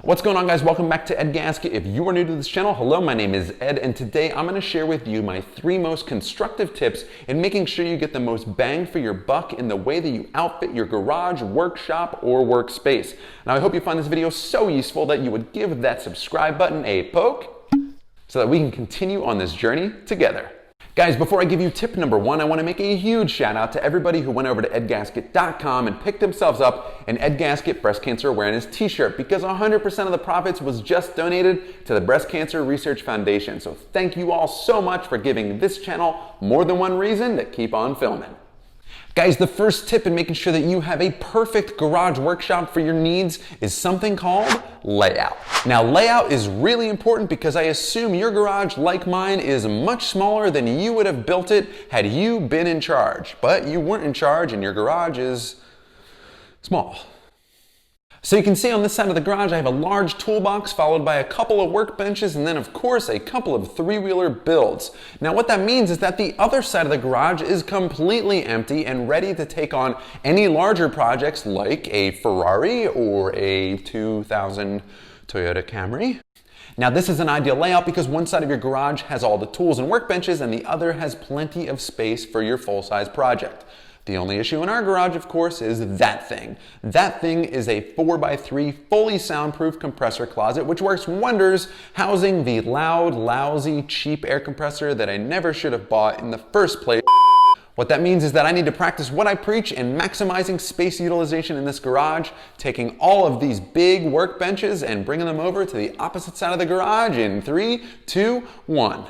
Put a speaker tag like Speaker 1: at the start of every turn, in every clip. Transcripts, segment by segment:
Speaker 1: What's going on, guys? Welcome back to Ed Gasket. If you are new to this channel, hello, my name is Ed, and today I'm going to share with you my 3 most constructive tips in making sure you get the most bang for your buck in the way that you outfit your garage, workshop, or workspace. Now, I hope you find this video so useful that you would give that subscribe button a poke so that we can continue on this journey together. Guys, before I give you tip number 1, I want to make a huge shout out to everybody who went over to edgasket.com and picked themselves up an Ed Gasket Breast Cancer Awareness t-shirt, because 100% of the profits was just donated to the Breast Cancer Research Foundation. So thank you all so much for giving this channel more than one reason to keep on filming. Guys, the first tip in making sure that you have a perfect garage workshop for your needs is something called layout. Now, layout is really important because I assume your garage, like mine, is much smaller than you would have built it had you been in charge. But you weren't in charge and your garage is small. So you can see on this side of the garage, I have a large toolbox followed by a couple of workbenches and then, of course, a couple of 3-wheeler builds. Now, what that means is that the other side of the garage is completely empty and ready to take on any larger projects like a Ferrari or a 2000 Toyota Camry. Now, this is an ideal layout because one side of your garage has all the tools and workbenches and the other has plenty of space for your full-size project. The only issue in our garage, of course, is that thing. That thing is a 4x3 fully soundproof compressor closet, which works wonders housing the loud, lousy, cheap air compressor that I never should have bought in the first place. What that means is that I need to practice what I preach in maximizing space utilization in this garage, taking all of these big workbenches and bringing them over to the opposite side of the garage in 3, 2, 1.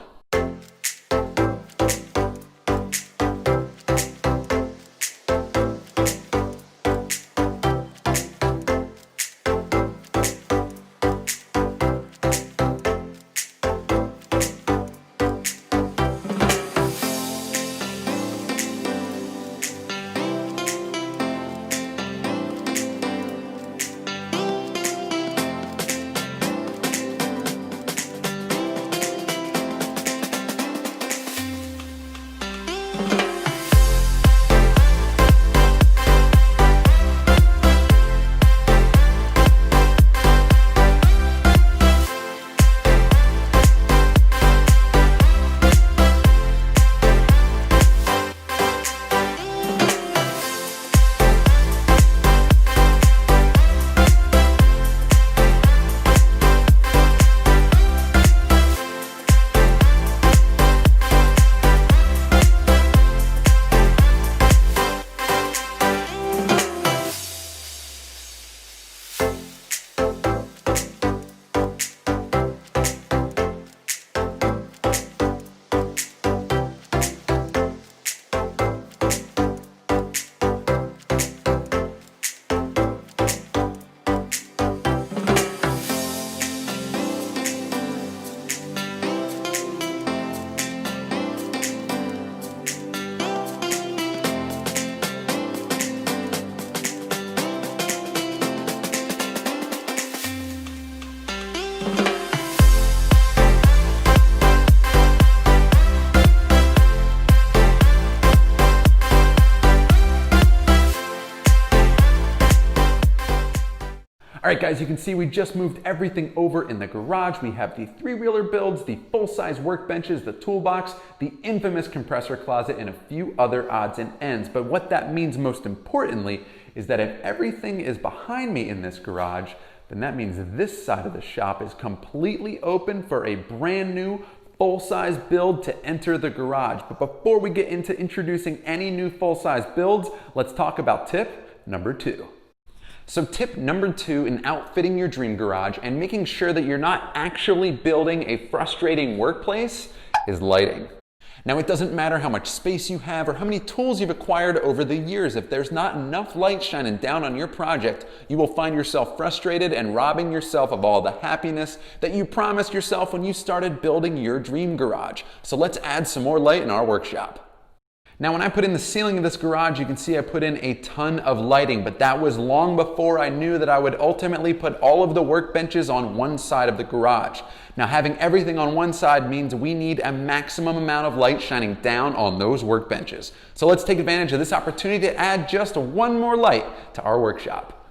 Speaker 1: Alright guys, you can see we just moved everything over in the garage. We have the 3-wheeler builds, the full-size workbenches, the toolbox, the infamous compressor closet, and a few other odds and ends. But what that means most importantly is that if everything is behind me in this garage, then that means this side of the shop is completely open for a brand new full-size build to enter the garage. But before we get into introducing any new full-size builds, let's talk about tip number 2. So tip number 2 in outfitting your dream garage and making sure that you're not actually building a frustrating workplace is lighting. Now, it doesn't matter how much space you have or how many tools you've acquired over the years. If there's not enough light shining down on your project, you will find yourself frustrated and robbing yourself of all the happiness that you promised yourself when you started building your dream garage. So let's add some more light in our workshop. Now, when I put in the ceiling of this garage, you can see I put in a ton of lighting, but that was long before I knew that I would ultimately put all of the workbenches on one side of the garage. Now, having everything on one side means we need a maximum amount of light shining down on those workbenches. So let's take advantage of this opportunity to add just one more light to our workshop.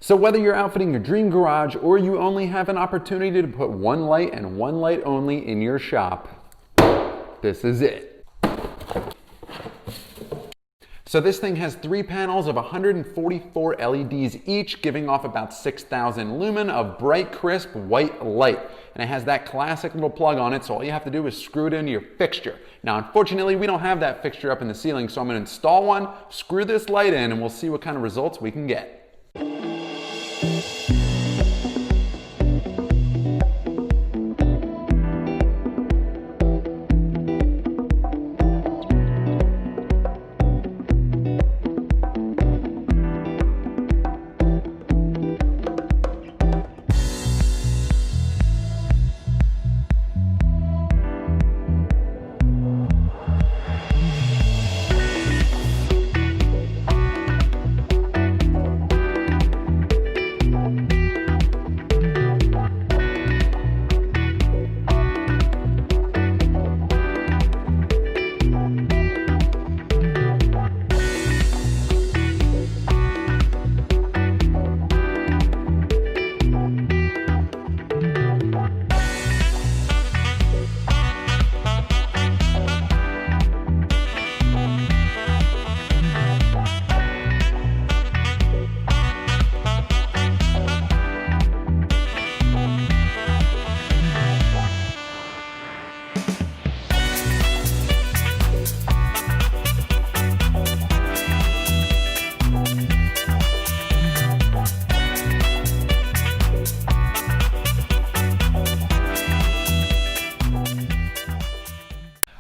Speaker 1: So whether you're outfitting your dream garage or you only have an opportunity to put one light and one light only in your shop, this is it. So this thing has 3 panels of 144 LEDs each, giving off about 6,000 lumen of bright, crisp white light. And it has that classic little plug on it, so all you have to do is screw it into your fixture. Now, unfortunately, we don't have that fixture up in the ceiling, so I'm going to install one, screw this light in, and we'll see what kind of results we can get.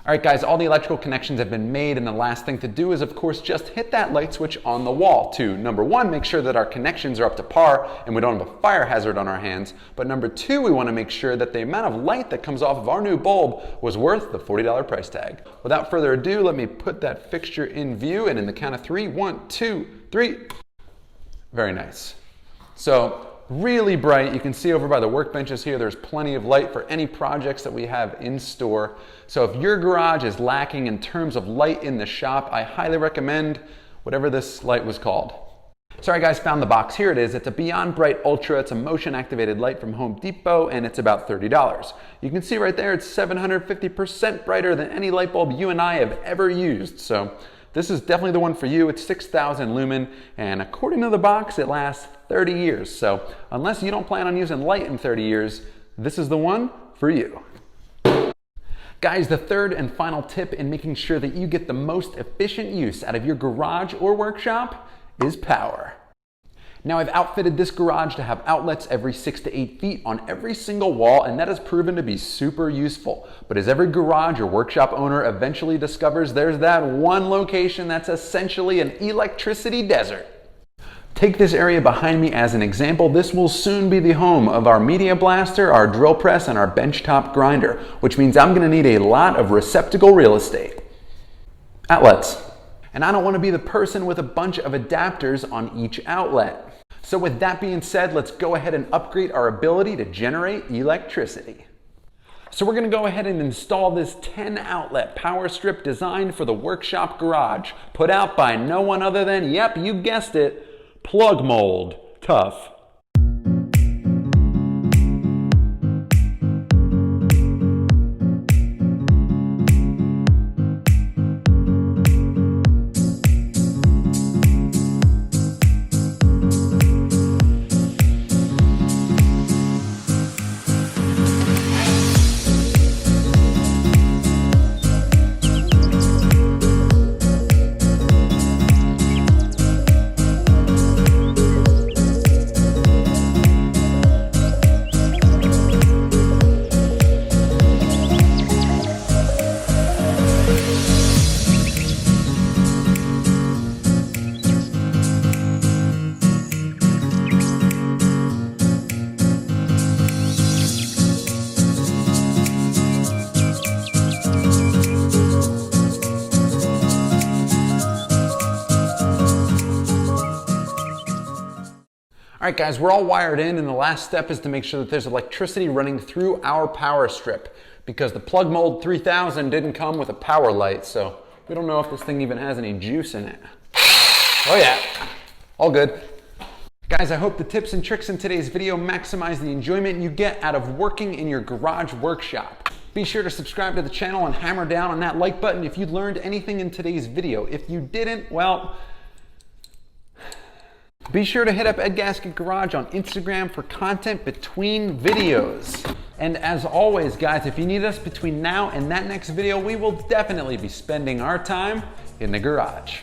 Speaker 1: All right, guys, all the electrical connections have been made, and the last thing to do is, of course, just hit that light switch on the wall to, number one, make sure that our connections are up to par and we don't have a fire hazard on our hands. But number two, we want to make sure that the amount of light that comes off of our new bulb was worth the $40 price tag. Without further ado, let me put that fixture in view, and in the count of 3, 1, 2, 3. Very nice. So, really bright. You can see over by the workbenches here, there's plenty of light for any projects that we have in store. So if your garage is lacking in terms of light in the shop, I highly recommend whatever this light was called. Sorry guys, found the box. Here it is. It's a Beyond Bright Ultra. It's a motion activated light from Home Depot, and it's about $30. You can see right there, it's 750% brighter than any light bulb you and I have ever used. So this is definitely the one for you. It's 6,000 lumen, and according to the box, it lasts 30 years. So unless you don't plan on using light in 30 years, this is the one for you. Guys, the third and final tip in making sure that you get the most efficient use out of your garage or workshop is power. Now, I've outfitted this garage to have outlets every 6 to 8 feet on every single wall, and that has proven to be super useful. But as every garage or workshop owner eventually discovers, there's that one location that's essentially an electricity desert. Take this area behind me as an example. This will soon be the home of our media blaster, our drill press, and our benchtop grinder, which means I'm going to need a lot of receptacle real estate. Outlets. And I don't want to be the person with a bunch of adapters on each outlet. So with that being said, let's go ahead and upgrade our ability to generate electricity. So we're going to go ahead and install this 10 outlet power strip designed for the workshop garage, put out by no one other than, yep, you guessed it, Plug Mold Tough. All right guys, we're all wired in, and the last step is to make sure that there's electricity running through our power strip, because the Plug Mold 3000 didn't come with a power light, so we don't know if this thing even has any juice in it. Oh yeah, all good. Guys, I hope the tips and tricks in today's video maximize the enjoyment you get out of working in your garage workshop. Be sure to subscribe to the channel and hammer down on that like button if you learned anything in today's video. If you didn't, well, be sure to hit up Ed Gasket Garage on Instagram for content between videos. And as always, guys, if you need us between now and that next video, we will definitely be spending our time in the garage.